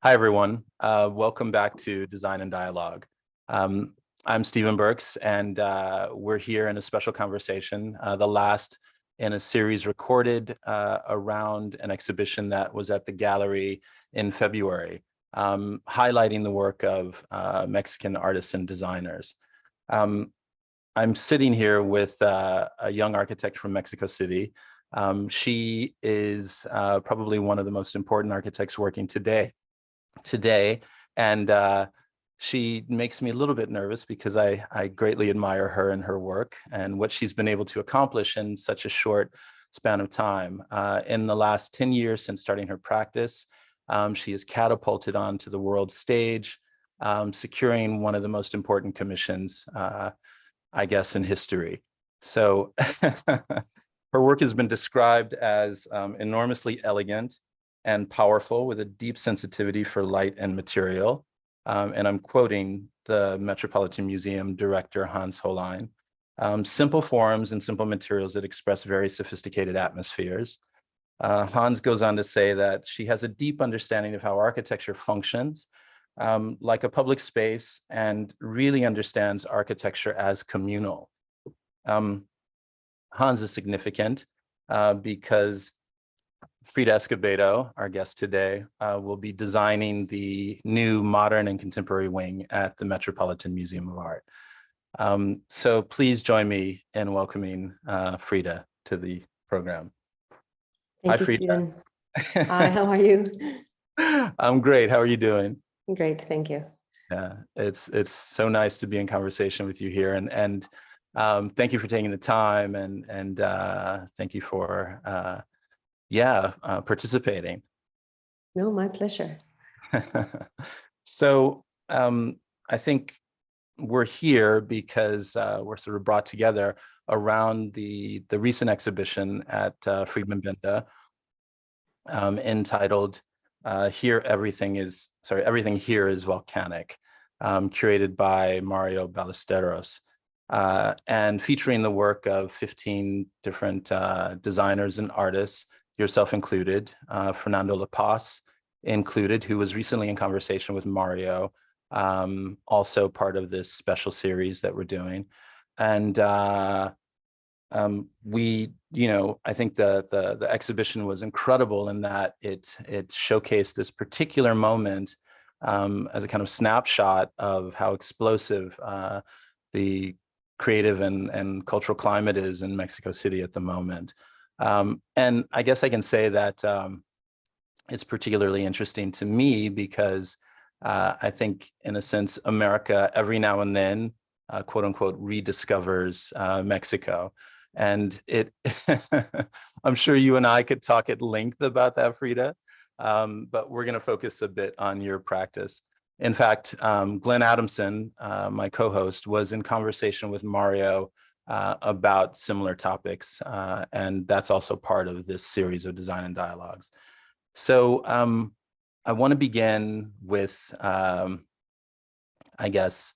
Hi, everyone. Welcome back to Design and Dialogue. I'm Stephen Burks, and we're here in a special conversation, the last in a series recorded around an exhibition that was at the gallery in February, highlighting the work of Mexican artists and designers. I'm sitting here with a young architect from Mexico City. She is probably one of the most important architects working today, and she makes me a little bit nervous because I greatly admire her and her work and what she's been able to accomplish in such a short span of time. In the last 10 years since starting her practice, she has catapulted onto the world stage, securing one of the most important commissions, I guess, in history. So her work has been described as enormously elegant and powerful, with a deep sensitivity for light and material. And I'm quoting the Metropolitan Museum director, Hans Hollein. Simple forms and simple materials that express very sophisticated atmospheres. Hans goes on to say that she has a deep understanding of how architecture functions, like a public space, and really understands architecture as communal. Hans is significant because Frida Escobedo, our guest today, will be designing the new modern and contemporary wing at the Metropolitan Museum of Art. So please join me in welcoming Frida to the program. Thank you, Stephen. Hi, how are you? I'm great. How are you doing? Great, thank you. Yeah, it's so nice to be in conversation with you here, and thank you for taking the time, and thank you for participating. No, my pleasure. So I think we're here because we're sort of brought together around the recent exhibition at Friedman Benda, entitled Everything Here is Volcanic, curated by Mario Ballesteros, and featuring the work of 15 different designers and artists, yourself included, Fernando La Paz included, who was recently in conversation with Mario, also part of this special series that we're doing. And I think the exhibition was incredible in that it showcased this particular moment as a kind of snapshot of how explosive the creative and cultural climate is in Mexico City at the moment. And I guess I can say that it's particularly interesting to me because I think, in a sense, America every now and then, quote unquote, rediscovers Mexico. And I'm sure you and I could talk at length about that, Frida, but we're going to focus a bit on your practice. In fact, Glenn Adamson, my co-host, was in conversation with Mario about similar topics, and that's also part of this series of Design and Dialogues. So I want to begin with, I guess,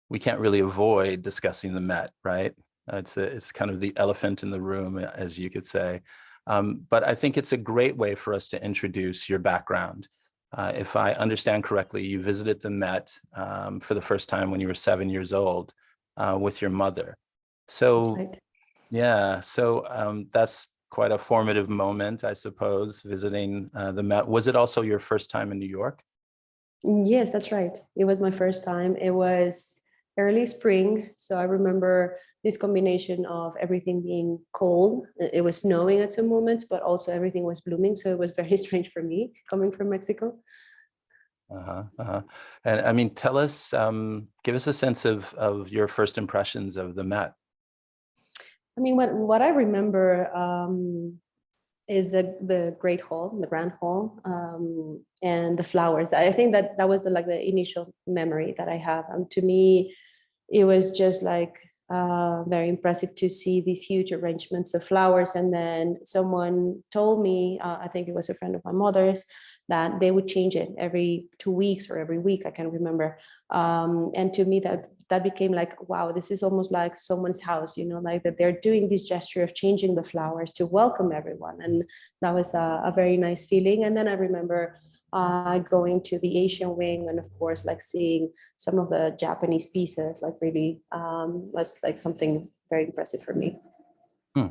we can't really avoid discussing the Met, right? It's kind of the elephant in the room, as you could say. But I think it's a great way for us to introduce your background. If I understand correctly, you visited the Met for the first time when you were 7 years old with your mother. So, right. Yeah, so that's quite a formative moment, I suppose, visiting the Met. Was it also your first time in New York? Yes, that's right. It was my first time. It was early spring, so I remember this combination of everything being cold. It was snowing at some moments, but also everything was blooming, so it was very strange for me coming from Mexico. And I mean, tell us, give us a sense of your first impressions of the Met. I mean, what I remember is the Great Hall, the Grand Hall, and the flowers. I think that was the initial memory that I have. To me, it was just very impressive to see these huge arrangements of flowers. And then someone told me, I think it was a friend of my mother's, that they would change it every 2 weeks or every week. I can't remember. And to me, that became like, wow, this is almost like someone's house, like that they're doing this gesture of changing the flowers to welcome everyone. And that was a very nice feeling. And then I remember going to the Asian wing, and of course, like seeing some of the Japanese pieces, like really was like something very impressive for me. Hmm.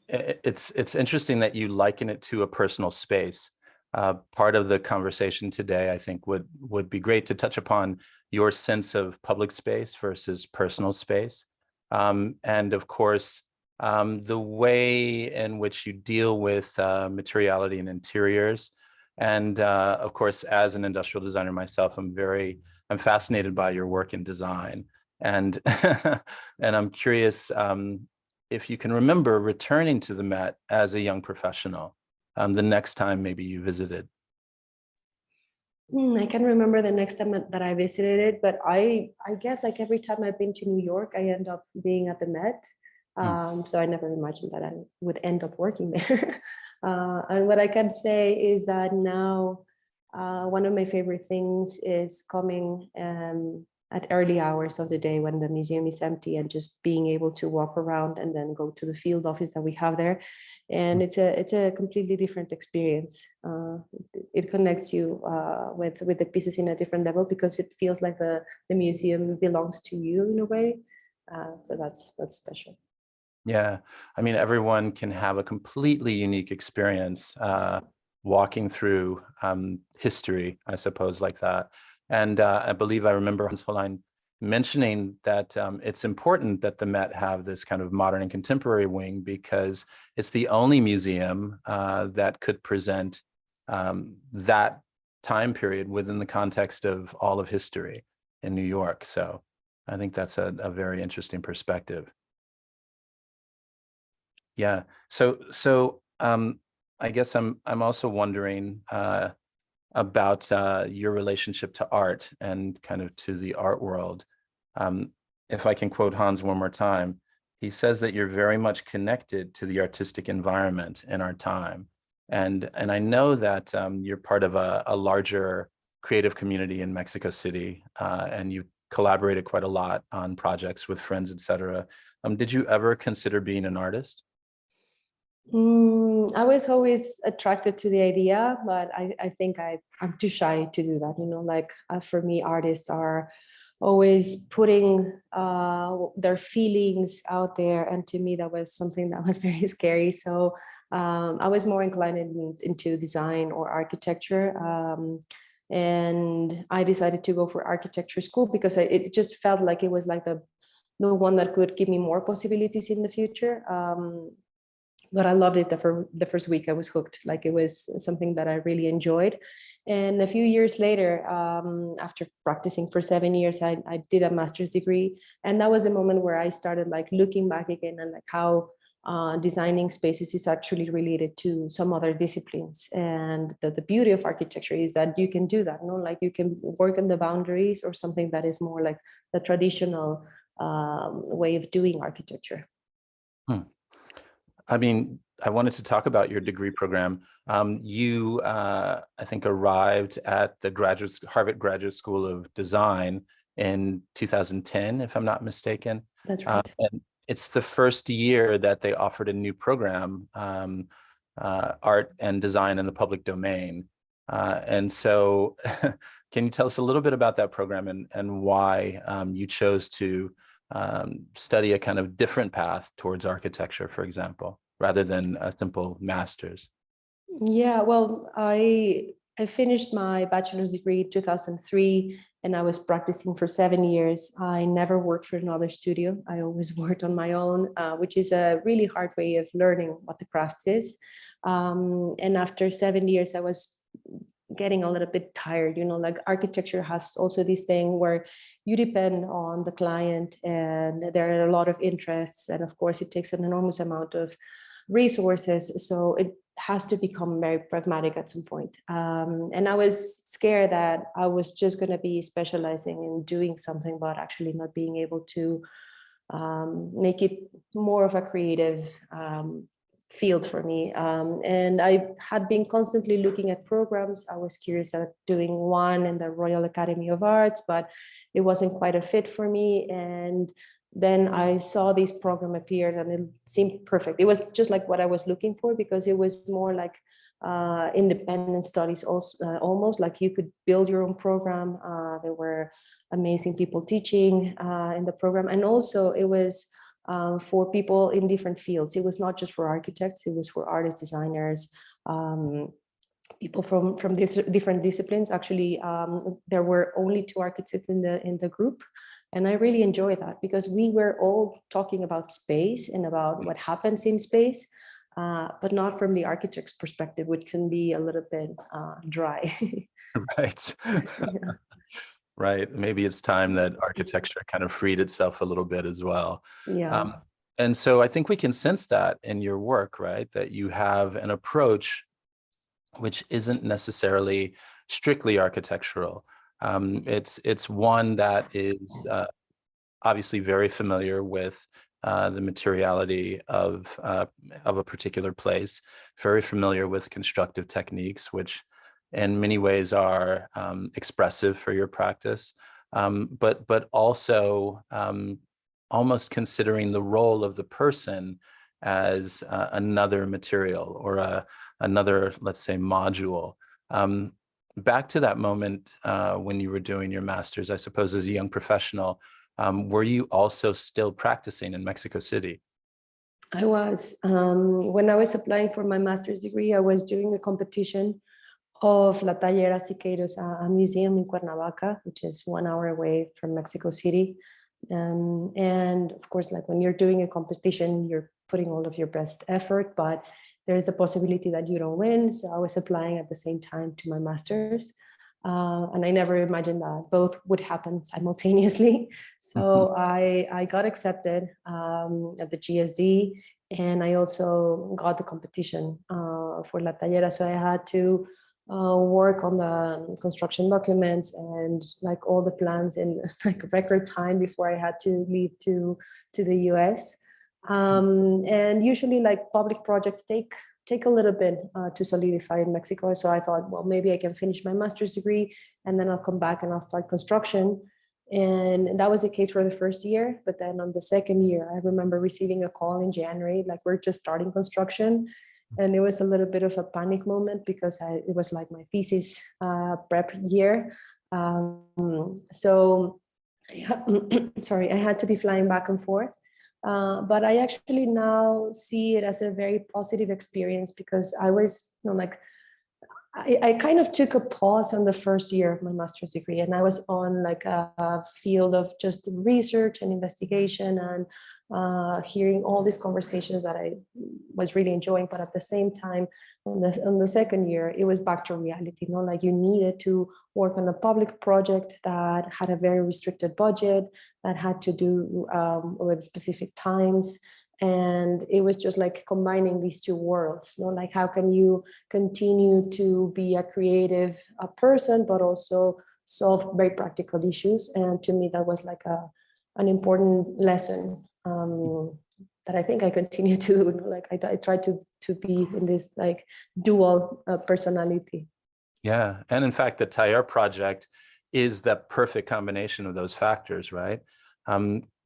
It's interesting that you liken it to a personal space. Part of the conversation today, I think, would be great to touch upon your sense of public space versus personal space. And of course, the way in which you deal with materiality and interiors. And of course, as an industrial designer myself, I'm fascinated by your work in design. And and I'm curious if you can remember returning to the Met as a young professional, the next time maybe you visited. I can remember the next time that I visited it, but I guess like every time I've been to New York, I end up being at the Met. So I never imagined that I would end up working there. And what I can say is that now one of my favorite things is coming at early hours of the day when the museum is empty and just being able to walk around and then go to the field office that we have there. And it's a completely different experience. It connects you with the pieces in a different level because it feels like the museum belongs to you in a way. So that's special. Yeah, I mean, everyone can have a completely unique experience walking through history, I suppose, like that. And I believe I remember Hans Hollein mentioning that it's important that the Met have this kind of modern and contemporary wing because it's the only museum that could present that time period within the context of all of history in New York. So I think that's a very interesting perspective. Yeah. So I guess I'm also wondering about your relationship to art and kind of to the art world. Um, if I can quote Hans one more time, he says that you're very much connected to the artistic environment in our time. And I know that you're part of a larger creative community in Mexico City, and you collaborated quite a lot on projects with friends, et cetera. Did you ever consider being an artist? I was always attracted to the idea, but I think I'm too shy to do that. You know, like for me, artists are always putting their feelings out there. And to me, that was something that was very scary. So I was more inclined into design or architecture. And I decided to go for architecture school because it just felt like it was like the one that could give me more possibilities in the future. But I loved it the first week. I was hooked. Like it was something that I really enjoyed. And a few years later, after practicing for 7 years, I did a master's degree. And that was a moment where I started like looking back again and like how designing spaces is actually related to some other disciplines. And the beauty of architecture is that you can do that, you know, like you can work on the boundaries or something that is more like the traditional way of doing architecture. Hmm. I mean, I wanted to talk about your degree program. You, I think, arrived at the Harvard Graduate School of Design in 2010, if I'm not mistaken. That's right. And it's the first year that they offered a new program, Art and Design in the Public Domain. And so can you tell us a little bit about that program and why you chose to study a kind of different path towards architecture, for example, rather than a simple master's? Yeah, well, I finished my bachelor's degree in 2003 and I was practicing for 7 years. I never worked for another studio. I always worked on my own, which is a really hard way of learning what the craft is. And after 7 years, I was getting a little bit tired. You know, like architecture has also this thing where you depend on the client and there are a lot of interests, and of course it takes an enormous amount of resources, so it has to become very pragmatic at some point. And I was scared that I was just going to be specializing in doing something but actually not being able to make it more of a creative field for me. And I had been constantly looking at programs. I was curious at doing one in the Royal Academy of Arts, but it wasn't quite a fit for me. And then I saw this program appeared and it seemed perfect. It was just like what I was looking for because it was more like independent studies, also almost like you could build your own program. There were amazing people teaching in the program, and also it was for people in different fields. It was not just for architects, it was for artists, designers, people from different disciplines. Actually, there were only 2 architects in the group, and I really enjoyed that because we were all talking about space and about what happens in space, but not from the architect's perspective, which can be a little bit dry. Right. Yeah. Right. Maybe it's time that architecture kind of freed itself a little bit as well. Yeah. And so I think we can sense that in your work, right? That you have an approach which isn't necessarily strictly architectural. It's one that is obviously very familiar with the materiality of a particular place, very familiar with constructive techniques, which in many ways are expressive for your practice, but also almost considering the role of the person as another material or another, let's say, module. Back to that moment when you were doing your master's, I suppose, as a young professional, were you also still practicing in Mexico City? I was. When I was applying for my master's degree, I was doing a competition of La Tallera Siqueiros, a museum in Cuernavaca, which is 1 hour away from Mexico City. And of course, like when you're doing a competition, you're putting all of your best effort, but there is a possibility that you don't win. So I was applying at the same time to my master's. And I never imagined that both would happen simultaneously. So I got accepted at the GSD, and I also got the competition for La Tallera. So I had to work on the construction documents and like all the plans in like record time before I had to leave to the US. And usually like public projects take a little bit to solidify in Mexico. So I thought, well, maybe I can finish my master's degree and then I'll come back and I'll start construction. And that was the case for the first year. But then on the second year, I remember receiving a call in January, like we're just starting construction. And it was a little bit of a panic moment because it was like my thesis prep year. So sorry, I had to be flying back and forth. But I actually now see it as a very positive experience because I was, like, I kind of took a pause on the first year of my master's degree, and I was on like a field of just research and investigation and hearing all these conversations that I was really enjoying. But at the same time, on the second year, it was back to reality. Like you needed to work on a public project that had a very restricted budget, that had to do with specific times. And it was just like combining these 2 worlds, like how can you continue to be a creative person, but also solve very practical issues. And to me, that was like an important lesson that I think I continue to, like I try to be in this like dual personality. Yeah, and in fact, the Taller project is the perfect combination of those factors, right?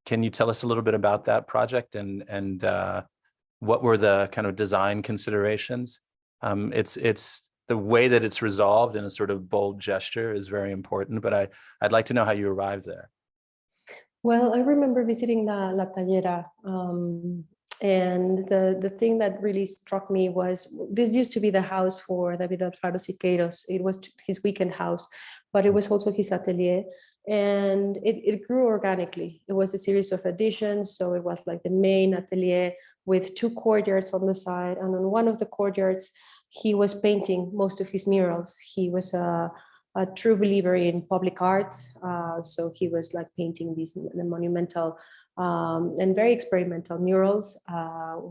Can you tell us a little bit about that project and what were the kind of design considerations? It's the way that it's resolved in a sort of bold gesture is very important, but I'd like to know how you arrived there. Well, I remember visiting La Tallera, and the thing that really struck me was this used to be the house for David Alfaro Siqueiros. It was his weekend house, but it was also his atelier. And it grew organically. It was a series of additions. So it was like the main atelier with 2 courtyards on the side. And on one of the courtyards, he was painting most of his murals. He was a true believer in public art. So he was like painting these monumental and very experimental murals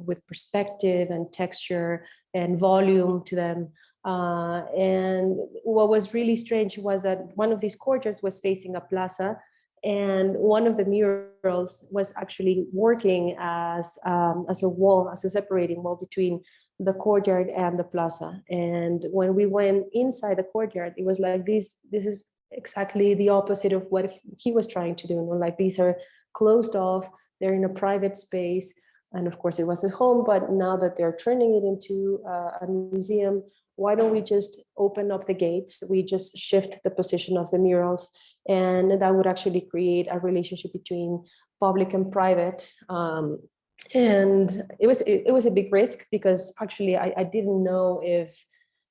with perspective and texture and volume to them. And what was really strange was that one of these courtyards was facing a plaza, and one of the murals was actually working as a wall, as a separating wall between the courtyard and the plaza. And when we went inside the courtyard, it was like this is exactly the opposite of what he was trying to do. Like these are closed off, they're in a private space. And of course it was a home, but now that they're turning it into a museum, why don't we just open up the gates? We just shift the position of the murals, and that would actually create a relationship between public and private. And it was a big risk, because actually I didn't know if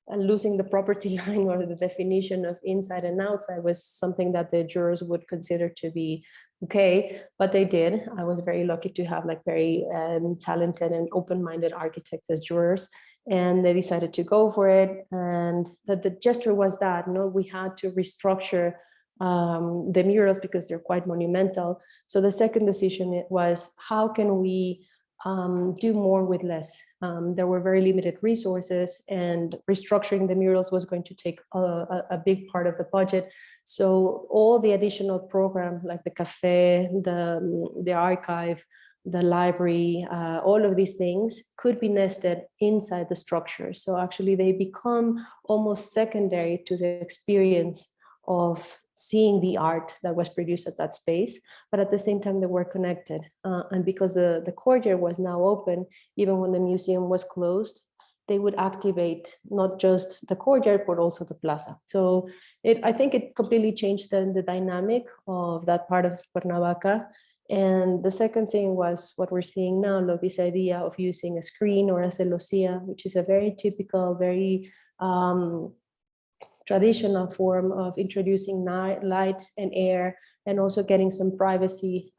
losing the property line or the definition of inside and outside was something that the jurors would consider to be okay, but they did. I was very lucky to have like very talented and open-minded architects as jurors, and they decided to go for it. And the gesture was that, we had to restructure the murals because they're quite monumental. So the second decision was, how can we do more with less? There were very limited resources, and restructuring the murals was going to take a big part of the budget. So all the additional programs like the cafe, the archive, the library, all of these things could be nested inside the structure. So actually they become almost secondary to the experience of seeing the art that was produced at that space, but at the same time they were connected. And because the courtyard was now open, even when the museum was closed, they would activate not just the courtyard, but also the plaza. So I think it completely changed the dynamic of that part of Cuernavaca. And the second thing was what we're seeing now, like this idea of using a screen or a celosía, which is a very typical, very traditional form of introducing light and air, and also getting some privacy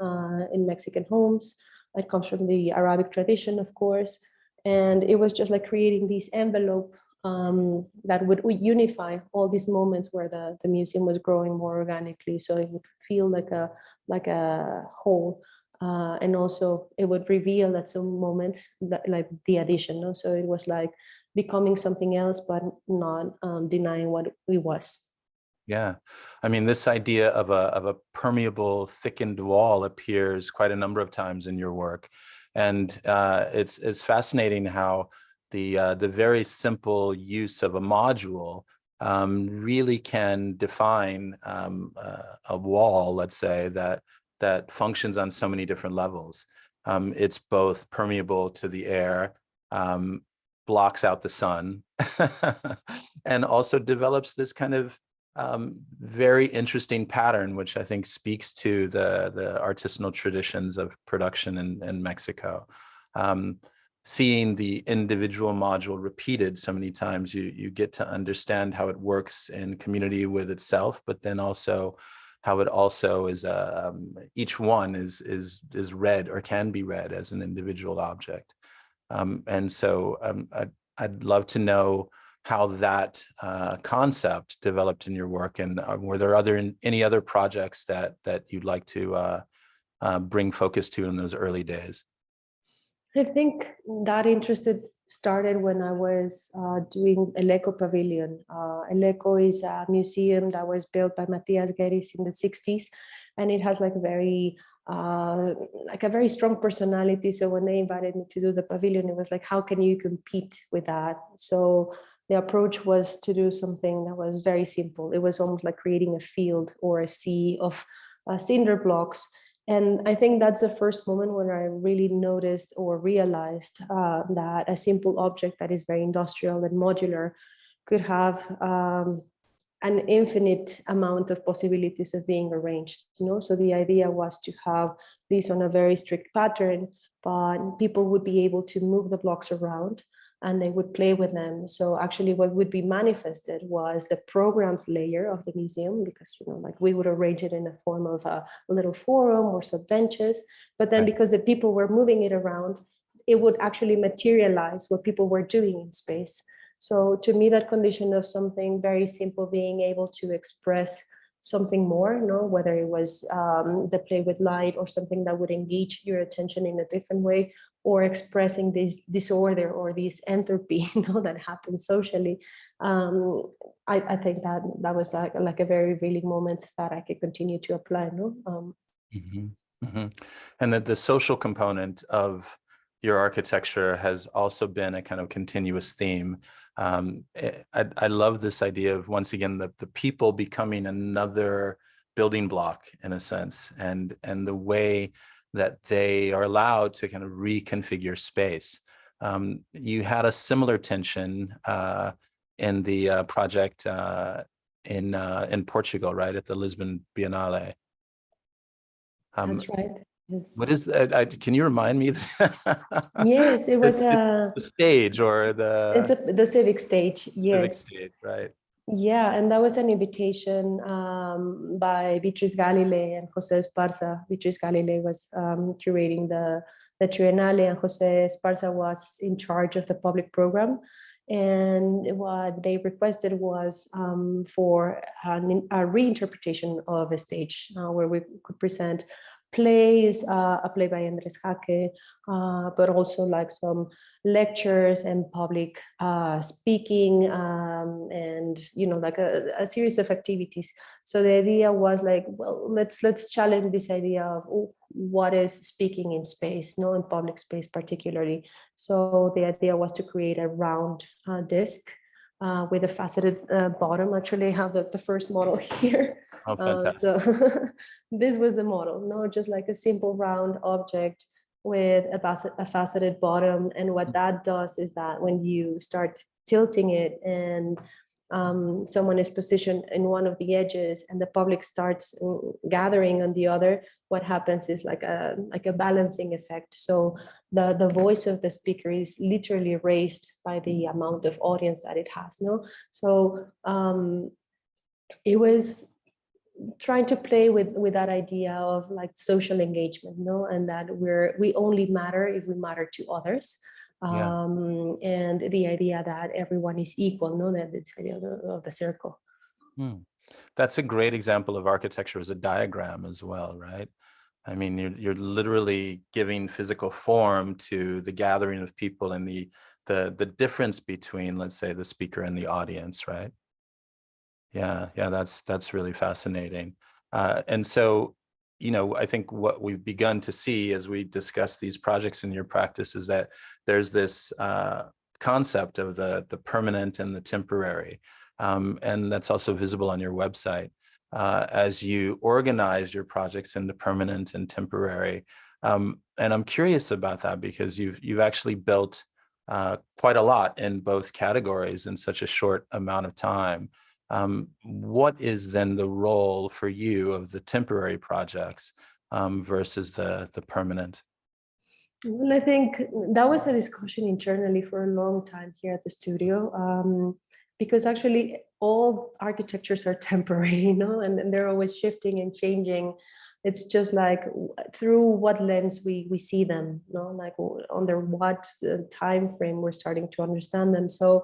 in Mexican homes. It comes from the Arabic tradition, of course. And it was just like creating this envelope that would unify all these moments where the museum was growing more organically. So it would feel like a whole. And also it would reveal at some moments that, like the addition. So it was like becoming something else, but not denying what it was. Yeah, I mean, this idea of a permeable, thickened wall appears quite a number of times in your work, and it's fascinating how the very simple use of a module really can define a wall, let's say, that functions on so many different levels. It's both permeable to the air, blocks out the sun, and also develops this kind of very interesting pattern, which I think speaks to the artisanal traditions of production in Mexico. Seeing the individual module repeated so many times, you get to understand how it works in community with itself, but then also how it also is each one is read or can be read as an individual object. And so I'd love to know how that concept developed in your work, and were there any other projects that you'd like to bring focus to in those early days? I think that interest started when I was doing El Eco Pavilion. El Eco is a museum that was built by Matias Gueris in the 60s, and it has like a very strong personality. So when they invited me to do the pavilion, it was like, how can you compete with that? So the approach was to do something that was very simple. It was almost like creating a field or a sea of cinder blocks. And I think that's the first moment when I really noticed or realized that a simple object that is very industrial and modular could have an infinite amount of possibilities of being arranged. So the idea was to have this on a very strict pattern, but people would be able to move the blocks around and they would play with them. So actually what would be manifested was the programmed layer of the museum, because like we would arrange it in the form of a little forum or some benches, but then because the people were moving it around, it would actually materialize what people were doing in space. So to me, that condition of something very simple being able to express something more, whether it was the play with light or something that would engage your attention in a different way, or expressing this disorder or this entropy that happens socially. I think that was like a very revealing moment that I could continue to apply. And that the social component of your architecture has also been a kind of continuous theme. I love this idea of, once again, the people becoming another building block in a sense, and the way that they are allowed to kind of reconfigure space. You had a similar tension in the project in Portugal, right, at the Lisbon Biennale. That's right. Yes. What is can you remind me? Yes, it was The stage or the civic stage. civic Yes. stage, right? Yeah, and that was an invitation by Beatriz Galilei and Jose Esparza. Beatriz Galilei was curating the Triennale, and Jose Esparza was in charge of the public program. And what they requested was for a reinterpretation of a stage where we could present plays, a play by Andres Jaque, but also like some lectures and public speaking, and like a series of activities. So the idea was like, well, let's challenge this idea of what is speaking in space, no, in public space particularly. So the idea was to create a round disc with a faceted bottom. Actually, I have the first model here. Oh, fantastic. So this was the model, no, just like a simple round object with a faceted bottom. And what that does is that when you start tilting it and someone is positioned in one of the edges and the public starts gathering on the other, what happens is like a balancing effect. So the voice of the speaker is literally raised by the amount of audience that it has, no? So it was trying to play with that idea of like social engagement, no, and that we only matter if we matter to others. Yeah. And the idea that everyone is equal, no, that it's idea of the circle. That's a great example of architecture as a diagram as well, right? I mean, you're literally giving physical form to the gathering of people and the difference between, let's say, the speaker and the audience, right? Yeah, that's really fascinating. And so, I think what we've begun to see as we discuss these projects in your practice is that there's this concept of the permanent and the temporary. And that's also visible on your website as you organize your projects into permanent and temporary. And I'm curious about that because you've actually built quite a lot in both categories in such a short amount of time. What is then the role for you of the temporary projects versus the permanent? Well, I think that was a discussion internally for a long time here at the studio, because actually all architectures are temporary, and they're always shifting and changing. It's just like through what lens we see them, like under what time frame we're starting to understand them. So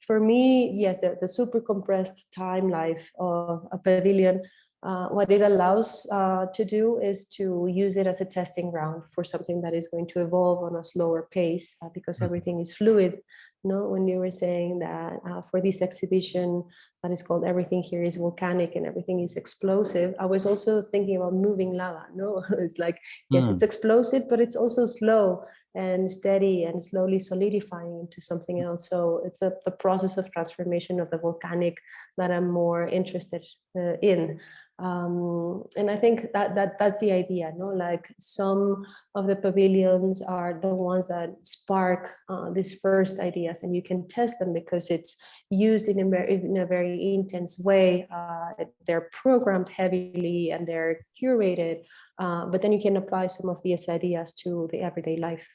for me, yes, the super compressed time life of a pavilion, what it allows to do is to use it as a testing ground for something that is going to evolve on a slower pace, because everything is fluid. When you were saying that for this exhibition that is called Everything Here is Volcanic and Everything is Explosive, I was also thinking about moving lava. It's like, yes, it's explosive, but it's also slow and steady and slowly solidifying into something else. So it's the process of transformation of the volcanic that I'm more interested in. And I think that's the idea, like some of the pavilions are the ones that spark these first ideas, and you can test them because it's used in a very intense way. They're programmed heavily and they're curated, but then you can apply some of these ideas to the everyday life.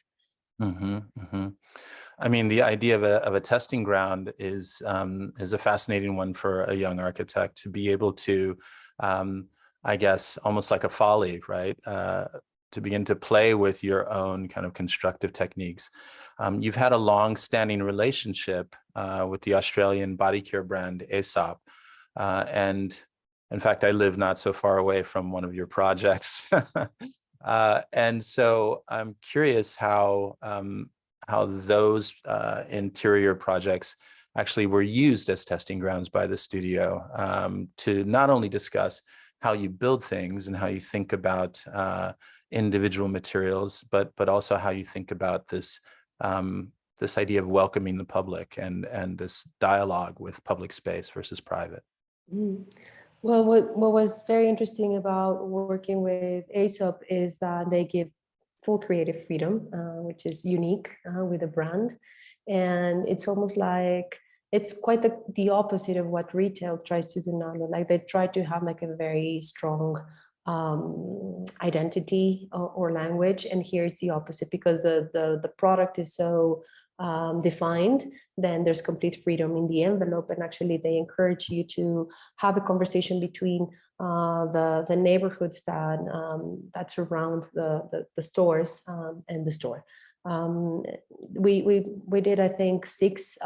I mean, the idea of a testing ground is a fascinating one for a young architect to be able to, I guess, almost like a folly, right? To begin to play with your own kind of constructive techniques. You've had a long-standing relationship with the Australian body care brand Aesop, and in fact, I live not so far away from one of your projects, and so I'm curious how those interior projects actually were used as testing grounds by the studio to not only discuss how you build things and how you think about individual materials, but also how you think about this this idea of welcoming the public and this dialogue with public space versus private. Well, what was very interesting about working with Aesop is that they give full creative freedom, which is unique with a brand. And it's almost like it's quite the opposite of what retail tries to do now. Like they try to have like a very strong identity or language, and here it's the opposite, because the product is so defined, then there's complete freedom in the envelope, and actually they encourage you to have a conversation between the neighborhoods that surround the stores and the store. We did, I think, 6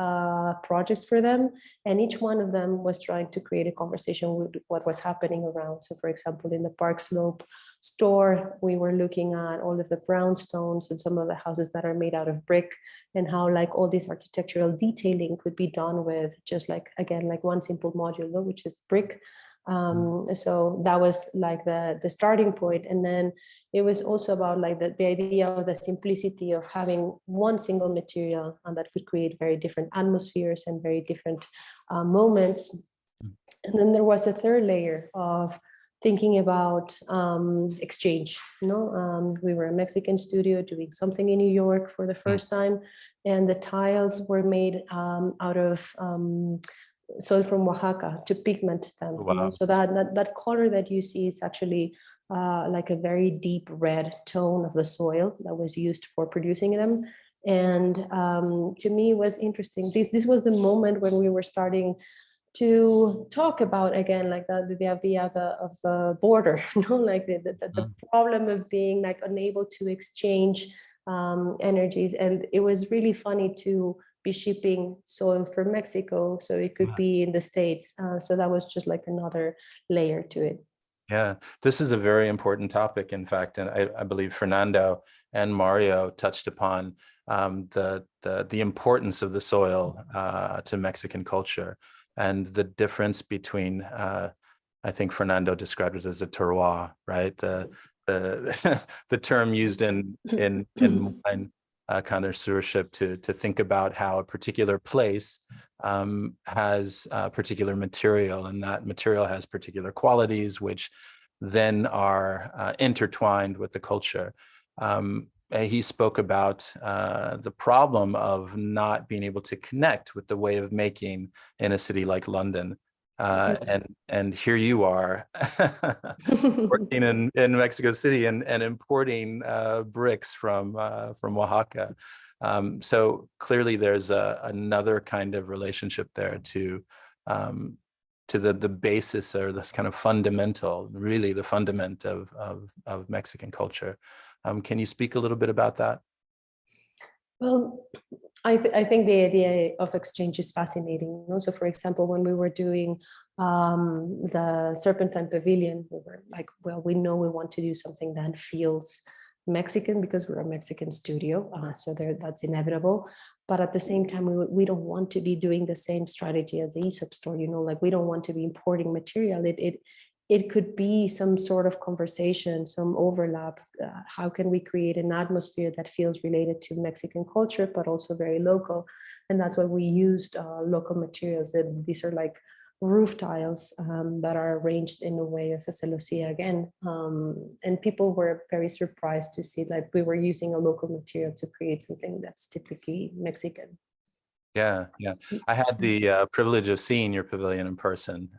projects for them, and each one of them was trying to create a conversation with what was happening around. So for example, in the Park Slope store, we were looking at all of the brownstones and some of the houses that are made out of brick, and how like all this architectural detailing could be done with just like, again, like one simple modulo, which is brick. So that was like the starting point. And then it was also about like the idea of the simplicity of having one single material, and that could create very different atmospheres and very different moments. And then there was a third layer of thinking about exchange. We were a Mexican studio doing something in New York for the first time, and the tiles were made out of soil from Oaxaca to pigment them. Wow. So that color that you see is actually like a very deep red tone of the soil that was used for producing them. And to me, it was interesting. This was the moment when we were starting to talk about, again, like the idea of the border, like the problem of being like unable to exchange energies. And it was really funny to be shipping soil from Mexico, so it could be in the States. So that was just like another layer to it. Yeah, this is a very important topic, in fact, and I believe Fernando and Mario touched upon the importance of the soil to Mexican culture, and the difference between, I think Fernando described it as a terroir, right? The the term used in wine connoisseurship to think about how a particular place has a particular material, and that material has particular qualities, which then are intertwined with the culture. He spoke about the problem of not being able to connect with the way of making in a city like London. And here you are working in Mexico City and importing bricks from Oaxaca. So clearly there's another kind of relationship there to the basis, or this kind of fundamental, really the fundament of Mexican culture. Can you speak a little bit about that? Well, I think the idea of exchange is fascinating. So for example, when we were doing the Serpentine Pavilion, we were like, well, we know we want to do something that feels Mexican because we're a Mexican studio. So that's inevitable. But at the same time, we don't want to be doing the same strategy as the Aesop store, like we don't want to be importing material. It could be some sort of conversation, some overlap. How can we create an atmosphere that feels related to Mexican culture, but also very local? And that's why we used local materials. These are like roof tiles that are arranged in a way of a celosía again. And people were very surprised to see like we were using a local material to create something that's typically Mexican. Yeah. I had the privilege of seeing your pavilion in person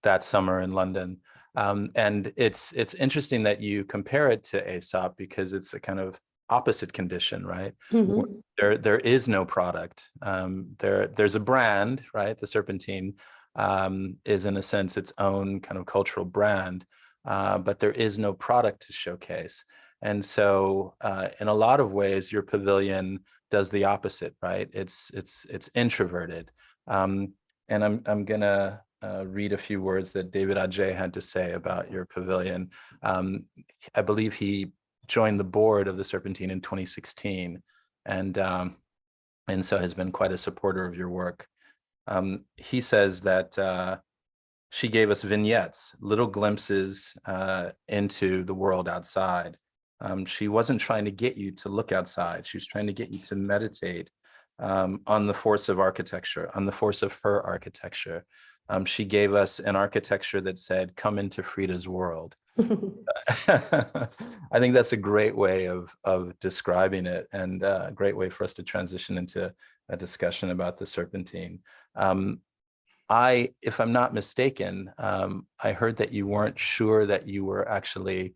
that summer in London. And it's interesting that you compare it to Aesop, because it's a kind of opposite condition, right? There is no product. There's a brand, right? The Serpentine is in a sense its own kind of cultural brand, but there is no product to showcase. And so in a lot of ways, your pavilion does the opposite, right? It's introverted. And I'm gonna read a few words that David Adjei had to say about your pavilion. I believe he joined the board of the Serpentine in 2016, and so has been quite a supporter of your work. He says that she gave us vignettes, little glimpses into the world outside. She wasn't trying to get you to look outside. She was trying to get you to meditate on the force of architecture, on the force of her architecture. She gave us an architecture that said, "Come into Frida's world." I think that's a great way of describing it, and a great way for us to transition into a discussion about the Serpentine. If I'm not mistaken, I heard that you weren't sure that you were actually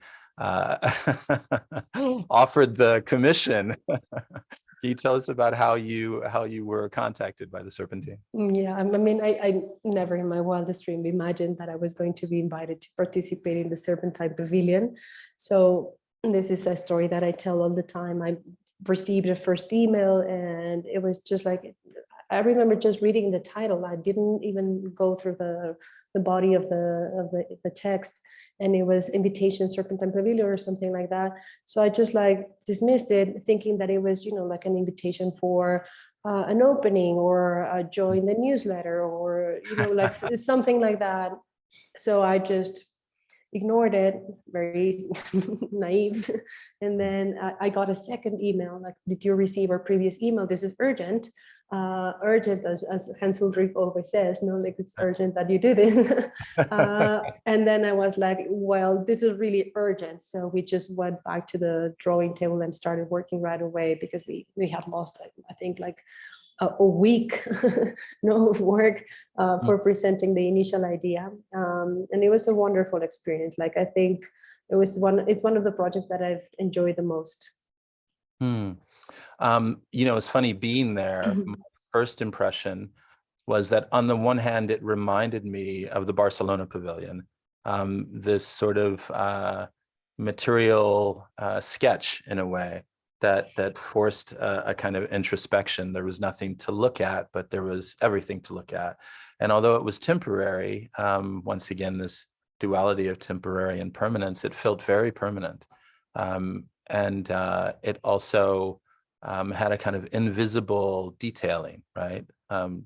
offered the commission. Can you tell us about how you were contacted by the Serpentine? Yeah, I mean, I never in my wildest dream imagined that I was going to be invited to participate in the Serpentine Pavilion. So this is a story that I tell all the time. I received a first email, and it was just like, I remember just reading the title. I didn't even go through the body of the text, and it was Invitation Serpentine Pavilion or something like that. So I just like dismissed it, thinking that it was, like an invitation for an opening or join the newsletter or, like something like that. So I just ignored it, very naive. And then I got a second email, like, did you receive our previous email? This is urgent. Urgent, as Hans Ulrich always says, no, like it's urgent that you do this. And then I was like, well, this is really urgent. So we just went back to the drawing table and started working right away, because we had lost, I think, like a week of work for presenting the initial idea. And it was a wonderful experience. Like, I think it's one of the projects that I've enjoyed the most. It's funny being there. My first impression was that on the one hand, it reminded me of the Barcelona Pavilion, this sort of material sketch in a way that forced a kind of introspection. There was nothing to look at, but there was everything to look at. And although it was temporary, once again, this duality of temporary and permanence, it felt very permanent. And it also had a kind of invisible detailing, right?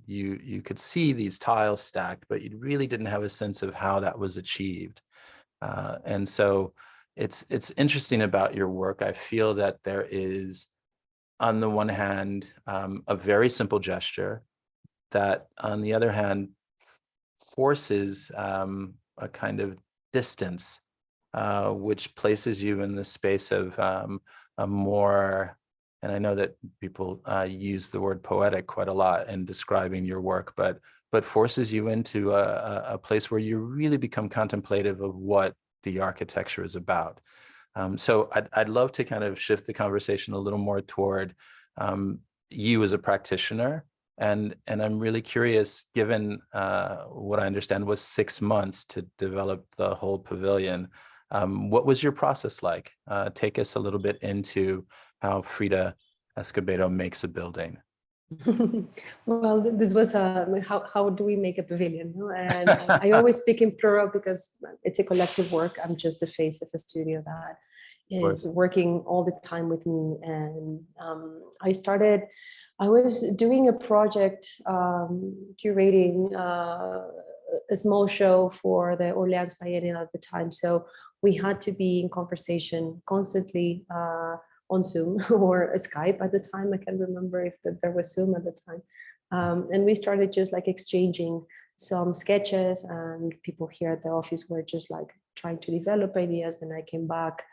You could see these tiles stacked, but you really didn't have a sense of how that was achieved. And so it's interesting about your work. I feel that there is, on the one hand, a very simple gesture that, on the other hand, forces a kind of distance, which places you in the space of a more, and I know that people use the word poetic quite a lot in describing your work, but forces you into a place where you really become contemplative of what the architecture is about. So I'd love to kind of shift the conversation a little more toward you as a practitioner. And I'm really curious, given what I understand was 6 months to develop the whole pavilion, what was your process like? Take us a little bit into how Frida Escobedo makes a building. Well, this was how do we make a pavilion? No? And I always speak in plural because it's a collective work. I'm just the face of a studio that is working all the time with me. And I was doing a project curating a small show for the Orleans Biennial at the time. So we had to be in conversation constantly on Zoom or Skype at the time. I can't remember if there was Zoom at the time. And we started just like exchanging some sketches, and people here at the office were just like trying to develop ideas. And I came back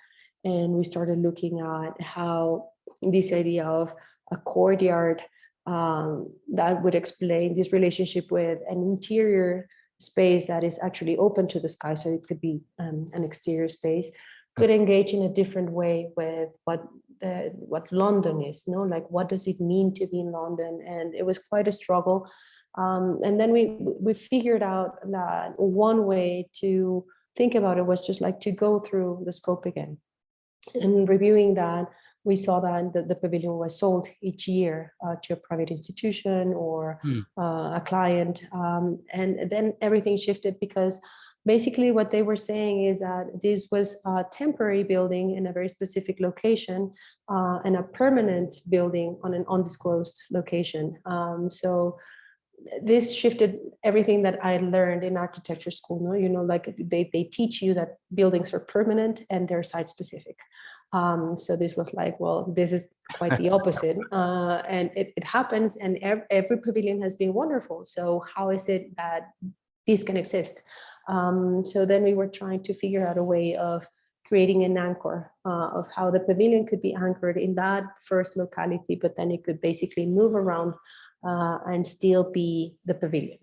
and we started looking at how this idea of a courtyard that would explain this relationship with an interior space that is actually open to the sky, so it could be an exterior space, could engage in a different way with what London is, like what does it mean to be in London? And it was quite a struggle. And then we figured out that one way to think about it was just like to go through the scope again. And reviewing that, we saw that the pavilion was sold each year to a private institution or a client. And then everything shifted, because basically what they were saying is that this was a temporary building in a very specific location and a permanent building on an undisclosed location. So this shifted everything that I learned in architecture school. Like they teach you that buildings are permanent and they're site specific. So this was like, well, this is quite the opposite. And it happens, and every pavilion has been wonderful. So how is it that this can exist? So then we were trying to figure out a way of creating an anchor of how the pavilion could be anchored in that first locality, but then it could basically move around and still be the pavilion.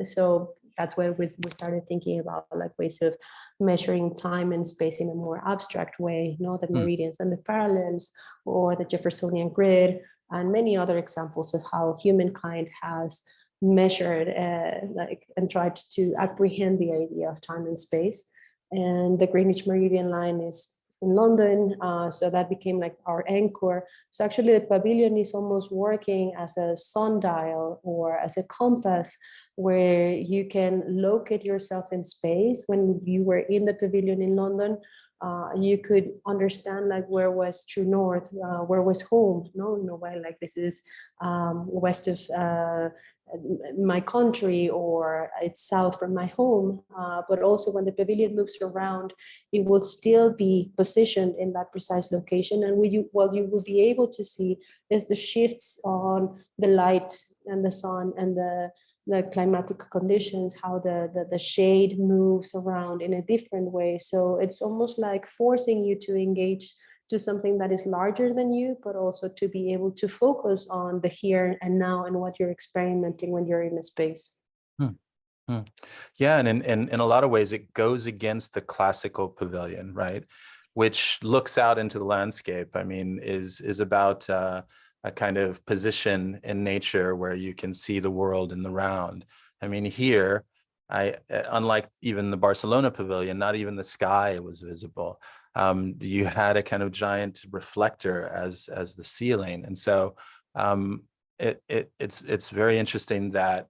So that's where we started thinking about like ways of measuring time and space in a more abstract way, the meridians and the parallels, or the Jeffersonian grid, and many other examples of how humankind has measured and tried to apprehend the idea of time and space. And the Greenwich Meridian line is in London, so that became like our anchor. So actually the pavilion is almost working as a sundial or as a compass, where you can locate yourself in space. When you were in the pavilion in London, you could understand like where was true north, where was home, in a way, like this is west of my country, or it's south from my home. But also when the pavilion moves around, it will still be positioned in that precise location. And what you will be able to see is the shifts on the light and the sun and the climatic conditions, how the shade moves around in a different way. So it's almost like forcing you to engage to something that is larger than you, but also to be able to focus on the here and now and what you're experimenting when you're in a space. Yeah, and in a lot of ways, it goes against the classical pavilion, right? Which looks out into the landscape. I mean, is about a kind of position in nature where you can see the world in the round. I mean, here, unlike even the Barcelona pavilion, not even the sky was visible. You had a kind of giant reflector as the ceiling, and so it's very interesting that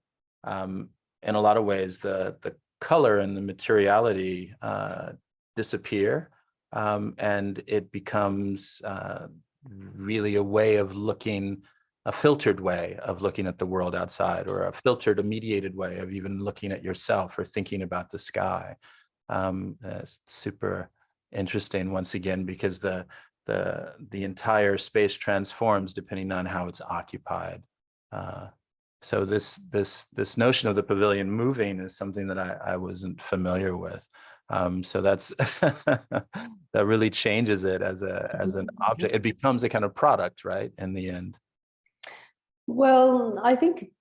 in a lot of ways the color and the materiality disappear, and it becomes really a way of looking, a filtered way of looking at the world outside, or a filtered, a mediated way of even looking at yourself or thinking about the sky. Super interesting once again, because the entire space transforms depending on how it's occupied. So this notion of the pavilion moving is something that I wasn't familiar with. So that's that really changes it as an object. It becomes a kind of product, right, in the end. Well, I think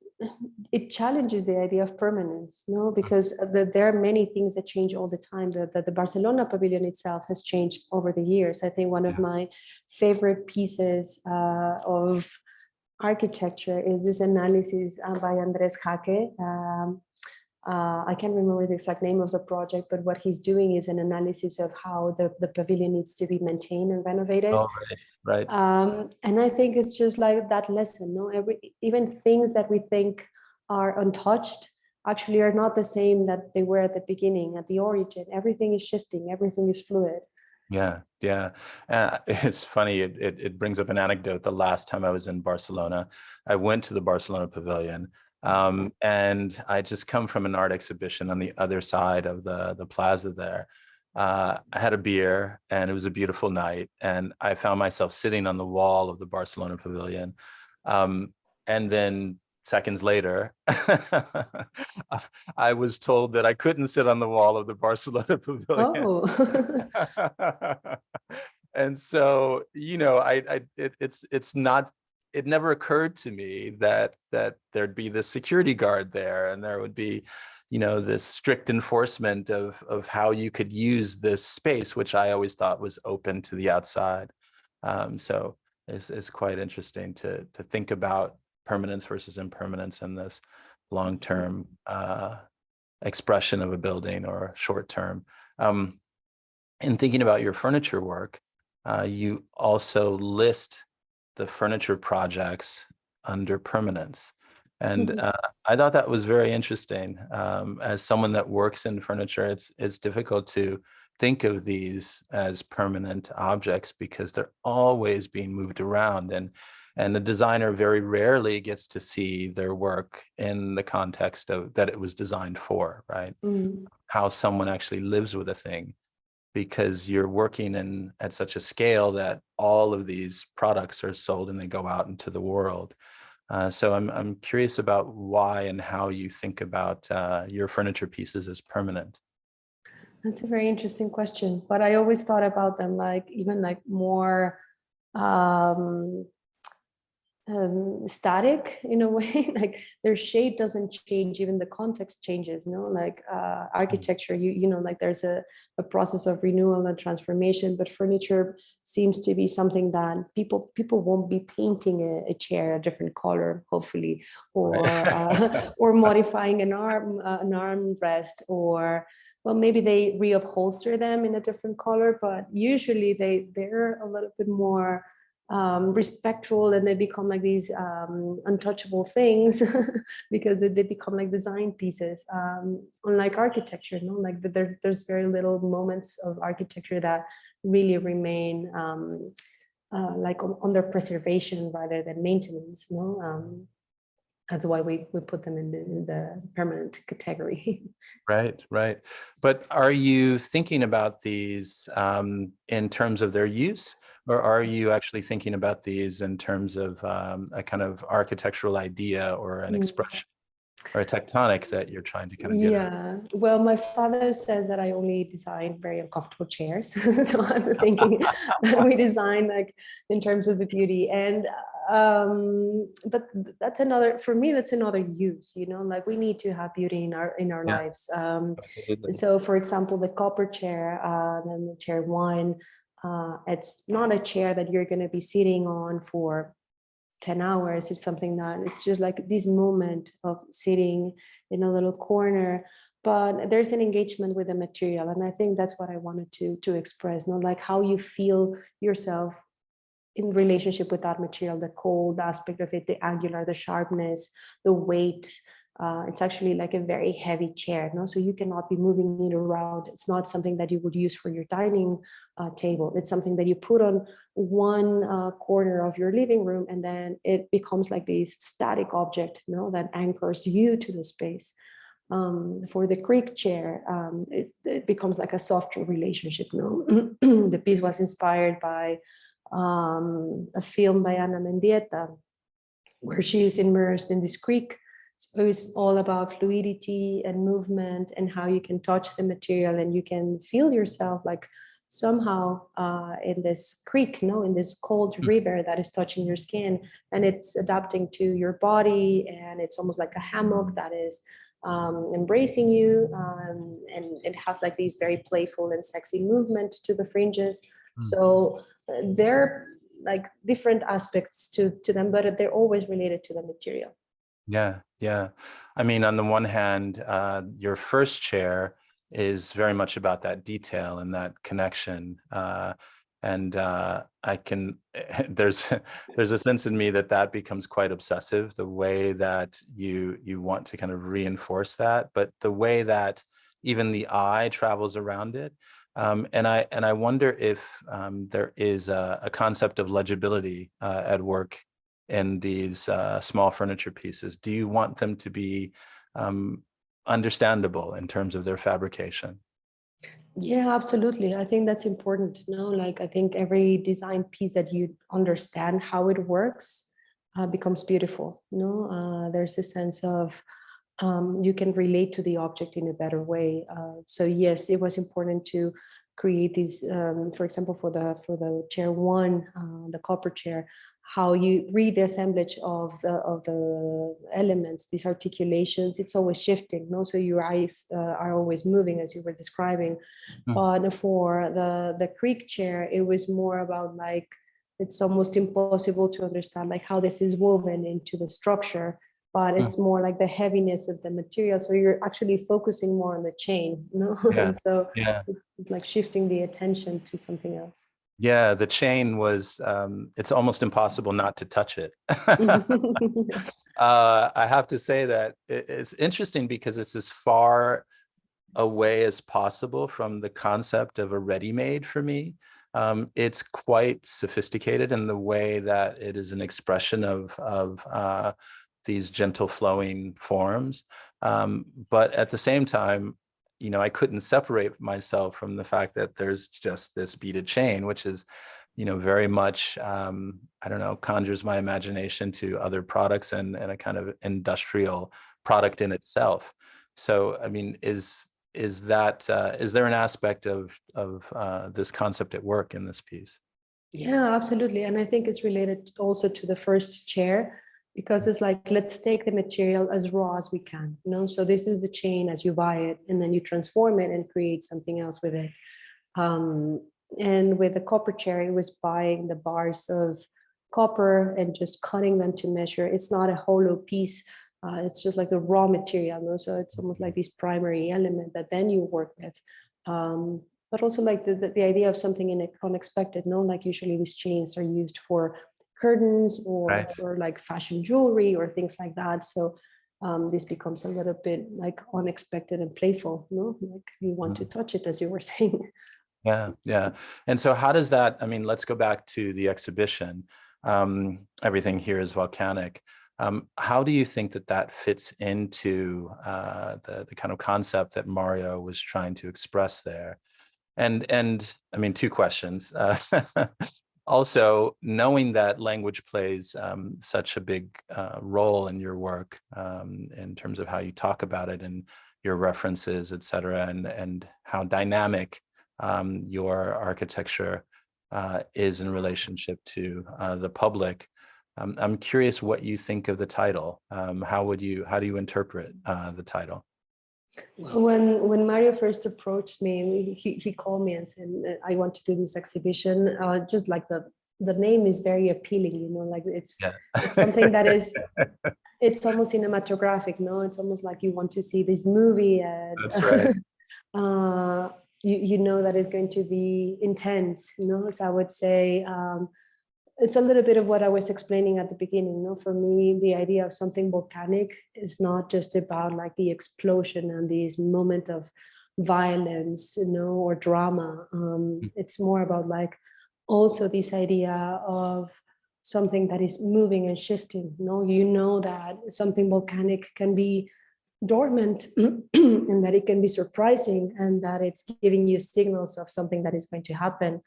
it challenges the idea of permanence, because there are many things that change all the time. The Barcelona pavilion itself has changed over the years. I think one of my favorite pieces of architecture is this analysis by Andres Jaque. I can't remember the exact name of the project, but what he's doing is an analysis of how the pavilion needs to be maintained and renovated. Oh, right. And I think it's just like that lesson, even things that we think are untouched actually are not the same that they were at the beginning, at the origin. Everything is shifting, everything is fluid. Yeah. It's funny, it brings up an anecdote. The last time I was in Barcelona, I went to the Barcelona pavilion, and I just come from an art exhibition on the other side of the plaza there. I had a beer, and it was a beautiful night, and I found myself sitting on the wall of the Barcelona pavilion, and then seconds later, I was told that I couldn't sit on the wall of the Barcelona pavilion. Oh. And so, it's not, it never occurred to me that there'd be this security guard there, and there would be, this strict enforcement of how you could use this space, which I always thought was open to the outside. So it's quite interesting to think about permanence versus impermanence in this long-term expression of a building, or short-term. In thinking about your furniture work, you also list the furniture projects under permanence. And I thought that was very interesting. As someone that works in furniture, it's difficult to think of these as permanent objects, because they're always being moved around, and the designer very rarely gets to see their work in the context of that it was designed for, right? How someone actually lives with a thing, because you're working at such a scale that all of these products are sold and they go out into the world. So I'm curious about why and how you think about your furniture pieces as permanent. That's a very interesting question, but I always thought about them like even like more static in a way. Like their shape doesn't change, even the context changes, like architecture, like there's a process of renewal and transformation, but furniture seems to be something that people won't be painting a chair a different color, hopefully, or Right. or modifying an armrest, or well, maybe they reupholster them in a different color, but usually they're a little bit more respectful, and they become like these untouchable things because they become like design pieces. Unlike architecture, like there's very little moments of architecture that really remain like on their preservation rather than maintenance. That's why we put them in the permanent category. Right, right. But are you thinking about these in terms of their use, or are you actually thinking about these in terms of a kind of architectural idea or an Mm. expression or a tectonic that you're trying to kind of get at? Yeah, well, my father says that I only design very uncomfortable chairs. So I'm thinking that we design like in terms of the beauty. And but that's another, for me, that's another use, like we need to have beauty in our Yeah, lives. absolutely. So for example, the copper chair, then the chair one, it's not a chair that you're going to be sitting on for 10 hours. Is something that it's just like this moment of sitting in a little corner, but there's an engagement with the material, and I think that's what I wanted to express, not like how you feel yourself in relationship with that material, the cold aspect of it, the angular, the sharpness, the weight. It's actually like a very heavy chair, no? So you cannot be moving it around. It's not something that you would use for your dining table. It's something that you put on one corner of your living room, and then it becomes like this static object, that anchors you to the space. For the creek chair, it becomes like a softer relationship. The piece was inspired by a film by Ana Mendieta, where she is immersed in this creek. So it's all about fluidity and movement, and how you can touch the material and you can feel yourself like somehow in this creek, in this cold river that is touching your skin, and it's adapting to your body, and it's almost like a hammock that is embracing you, and it has like these very playful and sexy movement to the fringes. Mm. So they're like different aspects to them, but they're always related to the material. Yeah, yeah. I mean, on the one hand, your first chair is very much about that detail and that connection. And I can, there's a sense in me that becomes quite obsessive, the way that you want to kind of reinforce that, but the way that even the eye travels around it. And I wonder if there is a concept of legibility at work in these small furniture pieces. Do you want them to be understandable in terms of their fabrication? Yeah, absolutely. I think that's important. Like I think every design piece that you understand how it works becomes beautiful. There's a sense of you can relate to the object in a better way. So yes, it was important to create these, for example, for the chair one, the copper chair, how you read the assemblage of the elements, these articulations. It's always shifting, so your eyes are always moving, as you were describing. Mm. But for the creek chair, it was more about like it's almost impossible to understand like how this is woven into the structure, but Mm. it's more like the heaviness of the material. So you're actually focusing more on the chain, Yeah, and so yeah. it's like shifting the attention to something else. Yeah, the chain was, it's almost impossible not to touch it. I have to say that it's interesting because it's as far away as possible from the concept of a ready-made for me. It's quite sophisticated in the way that it is an expression of these gentle flowing forms. But at the same time, I couldn't separate myself from the fact that there's just this beaded chain, which is, very much, I don't know, conjures my imagination to other products and a kind of industrial product in itself. So, I mean, is there an aspect of this concept at work in this piece? Yeah, absolutely. And I think it's related also to the first chair, because it's like, let's take the material as raw as we can, you know? So this is the chain as you buy it, and then you transform it and create something else with it. Um, and with the copper chair, it was buying the bars of copper and just cutting them to measure. It's not a hollow piece. It's just like the raw material, no? So it's almost like this primary element that then you work with. But also like the idea of something unexpected, no? Like usually these chains are used for curtains or Right. for like fashion jewelry or things like that. So this becomes a little bit like unexpected and playful, no? Like you want to touch it, as you were saying. Yeah, yeah. And so how does that, I mean, let's go back to the exhibition. Everything here is volcanic. How do you think that that fits into the kind of concept that Mario was trying to express there? And I mean, two questions. Also, knowing that language plays such a big role in your work in terms of how you talk about it and your references, et cetera, and how dynamic your architecture is in relationship to the public. I'm curious what you think of the title. How do you interpret the title? When Mario first approached me, he called me and said, "I want to do this exhibition." Just like the name is very appealing, you know, like Yeah. it's something that is, it's almost cinematographic, no? It's almost like you want to see this movie, and That's right. you know that it's going to be intense, you know. So I would say it's a little bit of what I was explaining at the beginning. No, for me, the idea of something volcanic is not just about like the explosion and this moment of violence, you know, or drama. It's more about like also this idea of something that is moving and shifting. You know that something volcanic can be dormant and that it can be surprising and that it's giving you signals of something that is going to happen.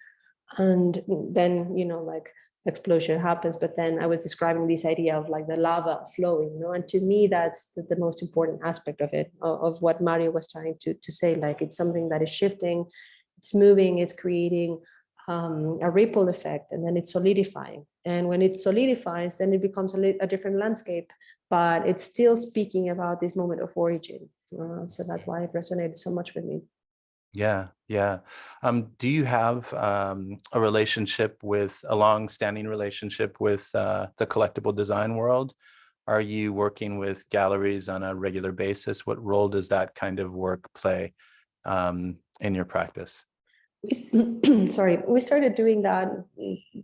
And then, you know, like explosion happens, but then I was describing this idea of like the lava flowing, you know, and to me that's the most important aspect of it, of what Mario was trying to say. Like it's something that is shifting, it's moving, it's creating a ripple effect, and then it's solidifying, and when it solidifies then it becomes a different landscape, but it's still speaking about this moment of origin. So that's why it resonated so much with me. Yeah, yeah. Do you have a relationship a long-standing relationship with the collectible design world? Are you working with galleries on a regular basis? What role does that kind of work play in your practice? Sorry, we started doing that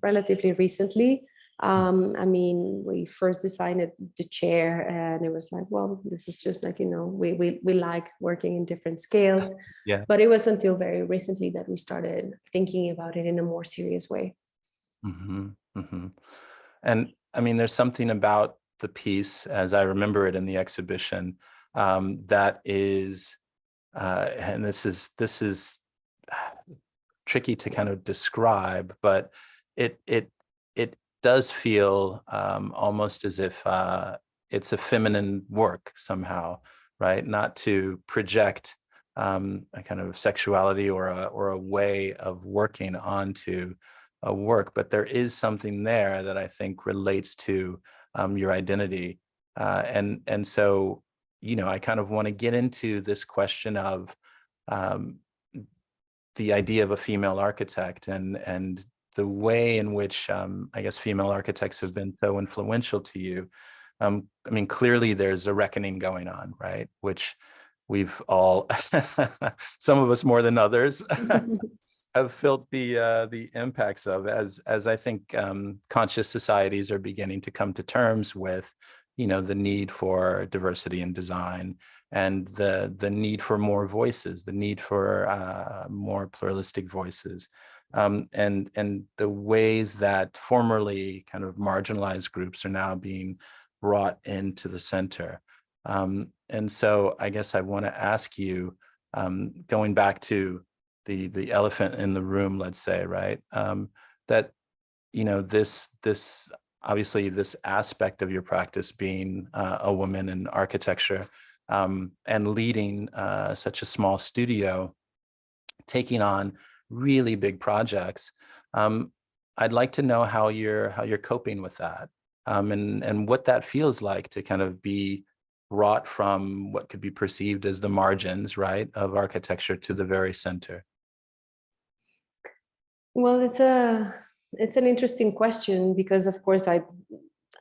relatively recently. I mean, we first designed the chair, and it was like, well, this is just like, you know, we like working in different scales. Yeah. But it was until very recently that we started thinking about it in a more serious way. Hmm. Hmm. And I mean, there's something about the piece, as I remember it in the exhibition, that is, and this is tricky to kind of describe, but it does feel almost as if it's a feminine work somehow, right? Not to project a kind of sexuality or a way of working onto a work, but there is something there that I think relates to your identity, and so, you know, I kind of want to get into this question of um, the idea of a female architect and the way in which I guess female architects have been so influential to you. I mean, clearly there's a reckoning going on, right? Which we've all, some of us more than others, have felt the impacts of, as I think conscious societies are beginning to come to terms with, you know, the need for diversity in design and the need for more voices, the need for more pluralistic voices, and the ways that formerly kind of marginalized groups are now being brought into the center. And so I guess I want to ask you, going back to the elephant in the room, let's say, right? That, you know, this obviously this aspect of your practice being a woman in architecture, and leading such a small studio, taking on really big projects. I'd like to know how you're coping with that, and what that feels like to kind of be brought from what could be perceived as the margins, right, of architecture to the very center. Well, it's an interesting question because, of course,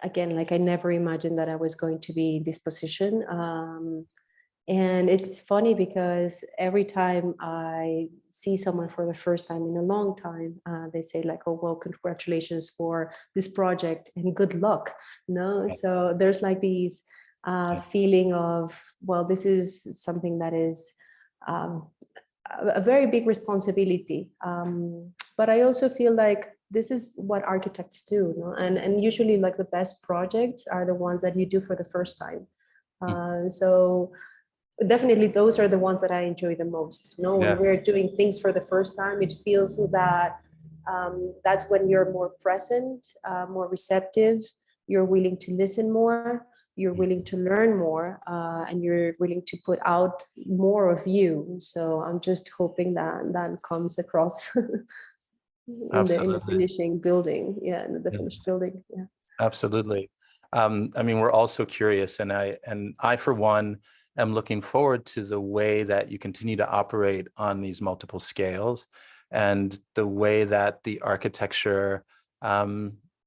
again, like, I never imagined that I was going to be in this position. And it's funny because every time I see someone for the first time in a long time, they say like, "Oh, well, congratulations for this project and good luck." No, so there's like these feeling of, well, this is something that is um, a very big responsibility. But I also feel like this is what architects do, no? And usually, like, the best projects are the ones that you do for the first time. So definitely those are the ones that I enjoy the most. You know, when Yeah, we're doing things for the first time, it feels that that's when you're more present, more receptive, you're willing to listen more, you're willing to learn more, and you're willing to put out more of you. So I'm just hoping that that comes across in the absolutely. finishing building. Yeah, in the Yeah, finished building. Yeah. absolutely. I mean, we're also curious, and I for one am looking forward to the way that you continue to operate on these multiple scales, and the way that the architecture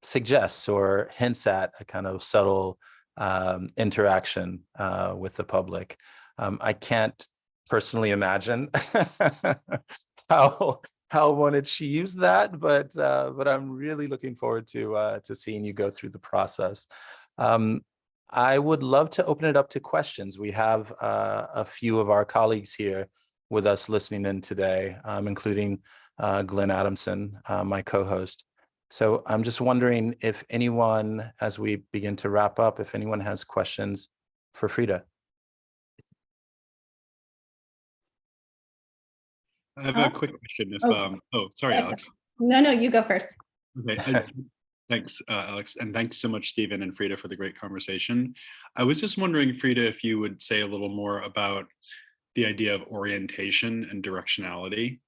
suggests or hints at a kind of subtle interaction with the public. I can't personally imagine how one achieves that, but I'm really looking forward to seeing you go through the process. I would love to open it up to questions. We have a few of our colleagues here with us listening in today, including Glenn Adamson, my co-host. So I'm just wondering if anyone, as we begin to wrap up, if anyone has questions for Frida. I have a quick question. If oh, sorry, Alex. No, you go first. Okay, thanks, Alex, and thanks so much, Stephen and Frida, for the great conversation. I was just wondering, Frida, if you would say a little more about the idea of orientation and directionality,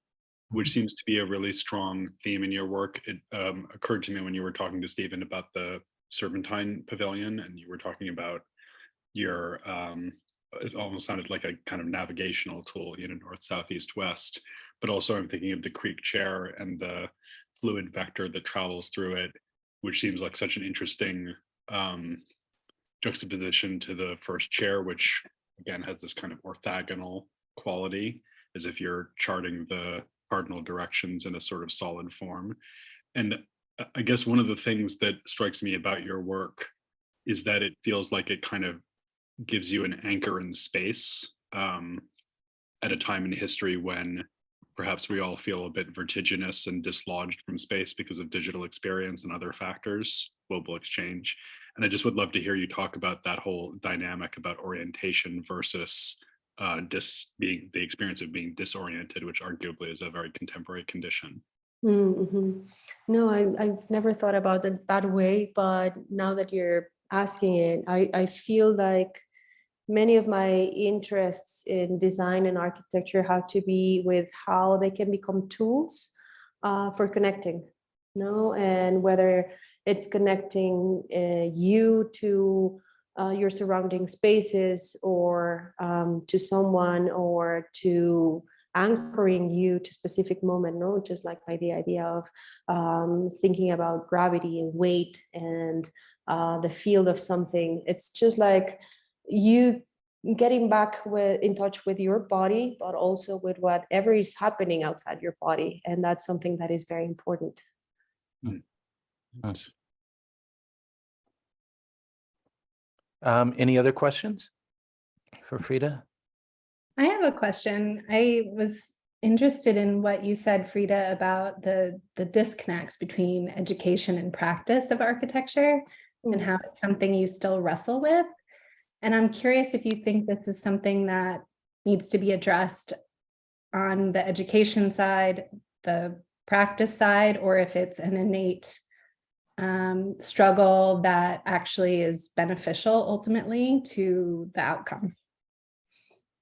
which seems to be a really strong theme in your work. It occurred to me when you were talking to Stephen about the Serpentine Pavilion, and you were talking about your it almost sounded like a kind of navigational tool, you know, north, south, east, west. But also I'm thinking of the creek chair and the fluid vector that travels through it, which seems like such an interesting juxtaposition to the first chair, which again has this kind of orthogonal quality, as if you're charting the cardinal directions in a sort of solid form. And I guess one of the things that strikes me about your work is that it feels like it kind of gives you an anchor in space at a time in history when perhaps we all feel a bit vertiginous and dislodged from space because of digital experience and other factors, global exchange. And I just would love to hear you talk about that whole dynamic about orientation versus being the experience of being disoriented, which arguably is a very contemporary condition. Mm-hmm. No, I've never thought about it that way, but now that you're asking it, I feel like many of my interests in design and architecture have to be with how they can become tools for connecting, no, and whether it's connecting you to your surrounding spaces, or to someone, or to anchoring you to specific moment, no, just like by the idea of thinking about gravity and weight and the field of something. It's just like you getting back in touch with your body, but also with whatever is happening outside your body, and that's something that is very important. Any other questions for Frida? I have a question. I was interested in what you said, Frida, about the disconnects between education and practice of architecture, and how it's something you still wrestle with. And I'm curious if you think this is something that needs to be addressed on the education side, the practice side, or if it's an innate struggle that actually is beneficial ultimately to the outcome.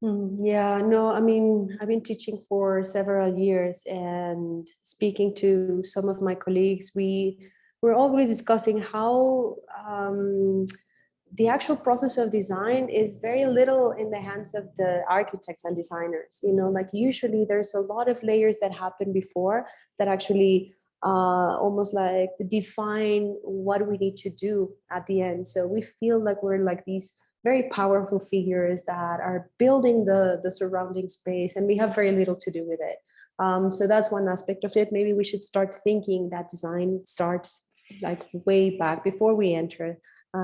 Yeah, no, I mean, I've been teaching for several years, and speaking to some of my colleagues, we're always discussing how the actual process of design is very little in the hands of the architects and designers. Like usually there's a lot of layers that happen before that actually almost like define what we need to do at the end. So we feel like we're like these very powerful figures that are building the surrounding space, and we have very little to do with it. So that's one aspect of it. Maybe we should start thinking that design starts like way back before we enter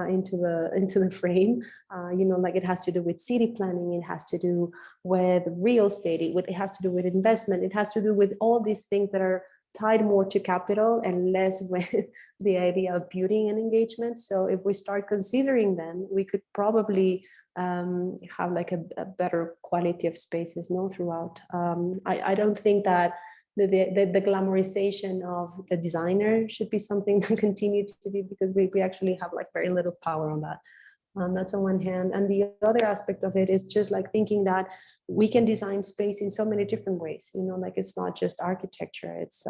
into the frame. Like it has to do with city planning, it has to do with real estate, it has to do with investment, it has to do with all these things that are tied more to capital and less with the idea of beauty and engagement. So if we start considering them, we could probably have like a better quality of spaces throughout. I don't think that the glamorization of the designer should be something that continues to be, because we actually have like very little power on that. That's on one hand. And the other aspect of it is just like thinking that we can design space in so many different ways. Like it's not just architecture. It's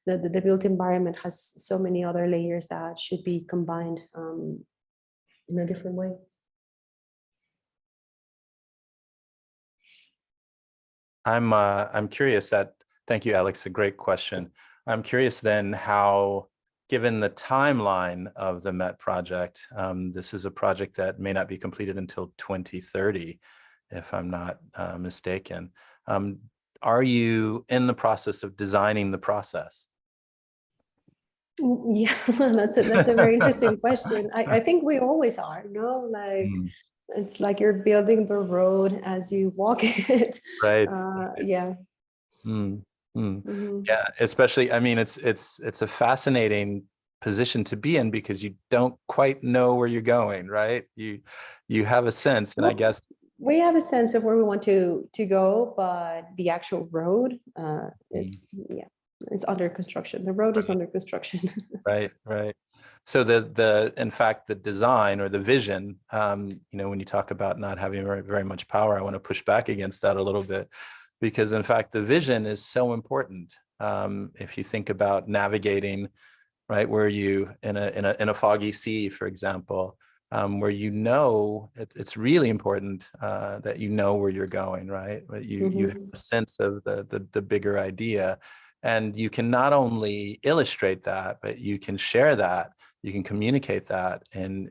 the built environment has so many other layers that should be combined in a different way. I'm curious that, thank you, Alex, a great question. I'm curious then how, given the timeline of the Met project, this is a project that may not be completed until 2030, if I'm not mistaken. Are you in the process of designing the process? Yeah, that's a very interesting question. I think we always are, like it's like you're building the road as you walk it. Right. Yeah. Yeah, especially, I mean, it's a fascinating position to be in because you don't quite know where you're going, right? You have a sense, and I guess we have a sense of where we want to go, but the actual road is it's under construction. The road is under construction. Right. So in fact, the design or the vision, when you talk about not having very much power, I want to push back against that a little bit, because in fact, the vision is so important. If you think about navigating, right, where you in a foggy sea, for example, where it's really important that you know where you're going, right? That you have a sense of the bigger idea, and you can not only illustrate that, but you can share that, you can communicate that in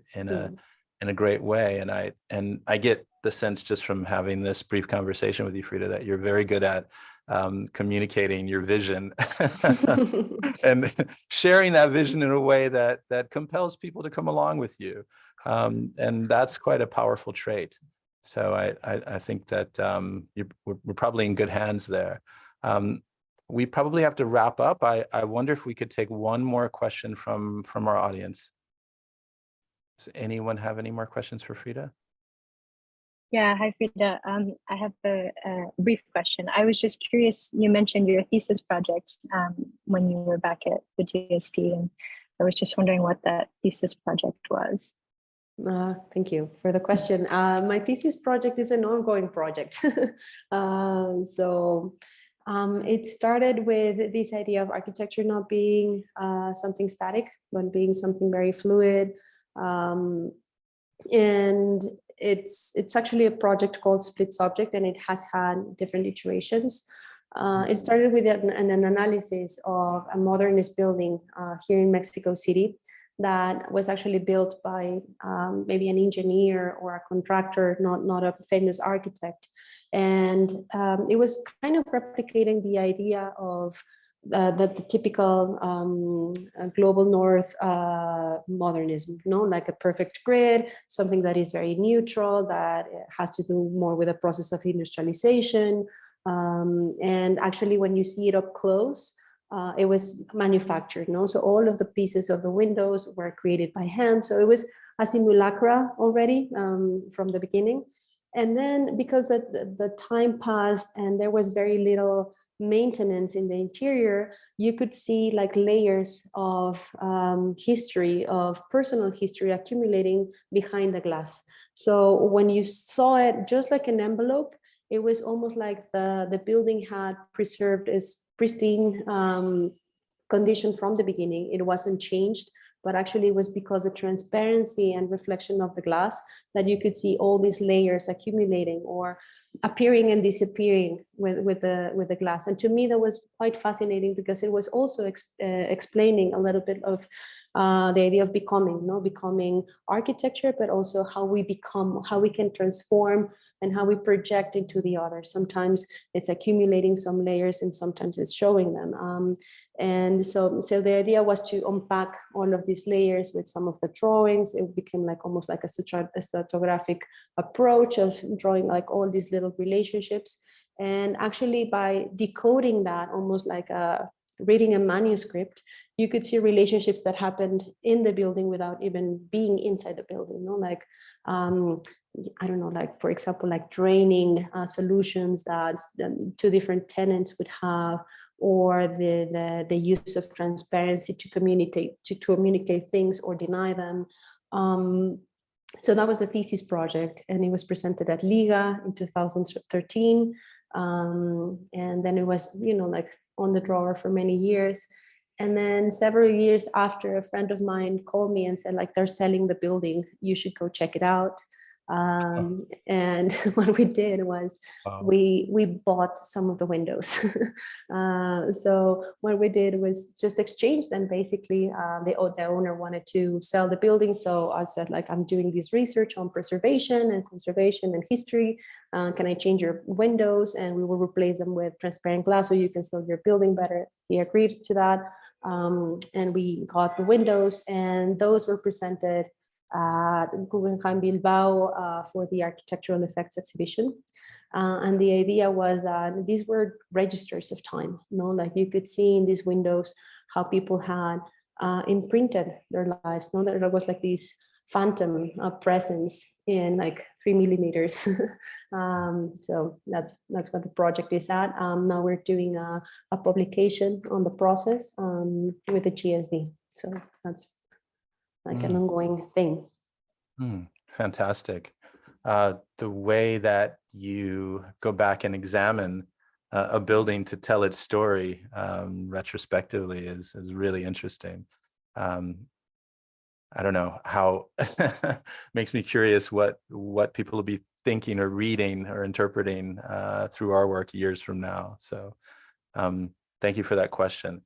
a great way. And I get the sense just from having this brief conversation with you, Frida, that you're very good at communicating your vision and sharing that vision in a way that compels people to come along with you. And that's quite a powerful trait. So I think that we're probably in good hands there. We probably have to wrap up. I wonder if we could take one more question from our audience. Does anyone have any more questions for Frida? Yeah, hi Frida. I have a brief question. I was just curious, you mentioned your thesis project when you were back at the GSD, and I was just wondering what that thesis project was. Thank you for the question. My thesis project is an ongoing project. It started with this idea of architecture not being something static, but being something very fluid. And it's actually a project called Split Subject, and it has had different iterations. It started with an analysis of a modernist building here in Mexico City that was actually built by maybe an engineer or a contractor, not a famous architect. And it was kind of replicating the idea of the typical global north modernism, like a perfect grid, something that is very neutral, that has to do more with the process of industrialization. And actually, when you see it up close, it was manufactured, so all of the pieces of the windows were created by hand. So it was a simulacra already from the beginning. And then because the time passed and there was very little maintenance in the interior, you could see like layers of history, of personal history accumulating behind the glass. So when you saw it just like an envelope, it was almost like the building had preserved its pristine condition from the beginning. It wasn't changed, but actually it was because the transparency and reflection of the glass that you could see all these layers accumulating or appearing and disappearing with the glass. And to me, that was quite fascinating because it was also explaining a little bit of the idea of becoming architecture, but also how we become, how we can transform and how we project into the other. Sometimes it's accumulating some layers and sometimes it's showing them. And so the idea was to unpack all of these layers with some of the drawings. It became like almost like a stratigraphic approach of drawing like all these little relationships. And actually by decoding that, almost like reading a manuscript, you could see relationships that happened in the building without even being inside the building, like I don't know, like for example, like draining solutions that two different tenants would have, or the use of transparency to communicate things or deny them. So that was a thesis project, and it was presented at Liga in 2013. And then it was, like on the drawer for many years. And then several years after, a friend of mine called me and said, like, they're selling the building, you should go check it out. And what we did was we bought some of the windows. So what we did was just exchange them. Basically, the owner wanted to sell the building, so I said, like, I'm doing this research on preservation and conservation and history. Can I change your windows? And we will replace them with transparent glass so you can sell your building better. He agreed to that, and we got the windows, and those were presented Guggenheim Bilbao for the architectural effects exhibition. And the idea was that these were registers of time, like you could see in these windows how people had imprinted their lives. There was like this phantom presence in like 3 millimeters. So that's what the project is at. Now we're doing a publication on the process with the GSD. So that's like an ongoing thing. Fantastic. The way that you go back and examine a building to tell its story retrospectively is really interesting. I don't know how makes me curious what people will be thinking or reading or interpreting through our work years from now. So thank you for that question.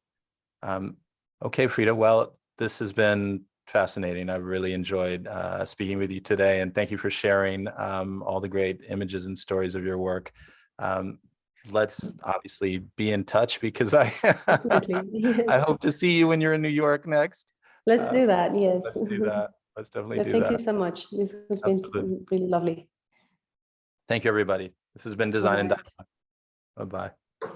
Okay, Frida, well, this has been fascinating. I've really enjoyed speaking with you today, and thank you for sharing all the great images and stories of your work. Let's obviously be in touch, because I hope to see you when you're in New York next. Let's do that. Yes. Let's do that. Let's definitely do that. Thank you so much. This has been really lovely. Thank you, everybody. This has been Design and Dialogue. Bye-bye.